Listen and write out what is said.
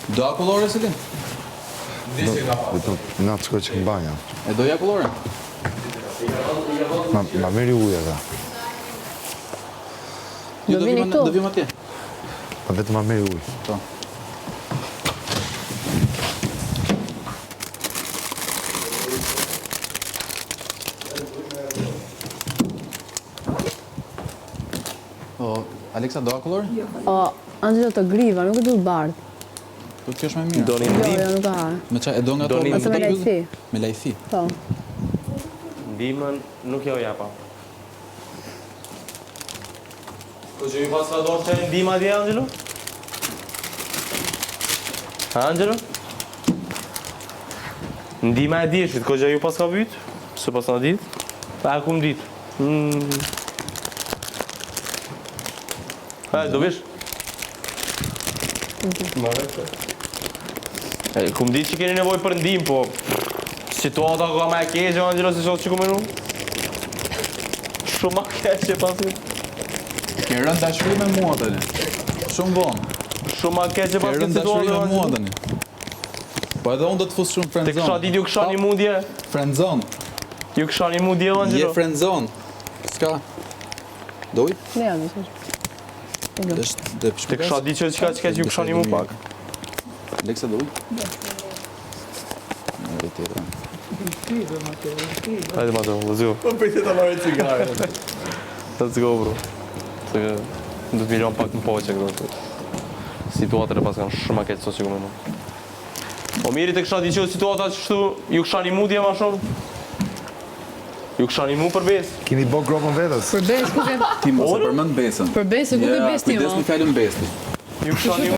Do akullore, Selin? Na të shkoj që në banja. E doja akullore? Ma meri uja da. Jo, Do vini këtu? Do vim atje. Ma vetë ma meri uj. Po. O, Aleksa, do akullore? O, Angelo të griva, nuk e du bardh. Po kjo është më mirë. Doni Jo, ndim, jo, nuk ka. Me qa, e do nga to? Doni- Ose me lajthi. Me lajthi. Po. ndimën nuk jo japa. Po që ju pas ka dorë që ndim atje, Angelo? Ha, Angelo? Ndima e djeshit, ko që ju pas ka vyt? Se pas në dit? Pa e kum dit. Ha, do vish? E, kum dit që keni nevoj për ndim, po situata ka me e keqe, Angelo, se sot që ku menu? Shumë ma keqe pasit. Ke rënë dashuri me mua tani. Shumë vonë. Shumë ma keqe Ke pasit rënë dashuri situata, me mua Angelo. tani. Po edhe unë do të fus shumë Te friendzone. kësha dit ju kësha një mundje, Friendzone. ju kësha një mundje, Je Angelo. friendzone. S'ka. Doj? Ne jam, mësë. Është dhe Te kësha dit që qka ju kësha një mu pak. Leksa doj? Në dhe tjetër. Hajde ma të, let's go. Po pëjtë të marrë cigare. Let's go, bro. Se ke, du të milion pak në poqe, këto. Situatër e pas kanë shumë ma keqë sot që ku menu. Po miri te kësha dit që situata që shtu, ju kësha një mundje ma shumë. Ju kësha një mu për besë. Kini bo gropën vetës. Për besë, ku ke... Ti mos e përmend besën. Për besë, ku ke besë ti, Kujdes mo? me fjalën besti. Ju kësha një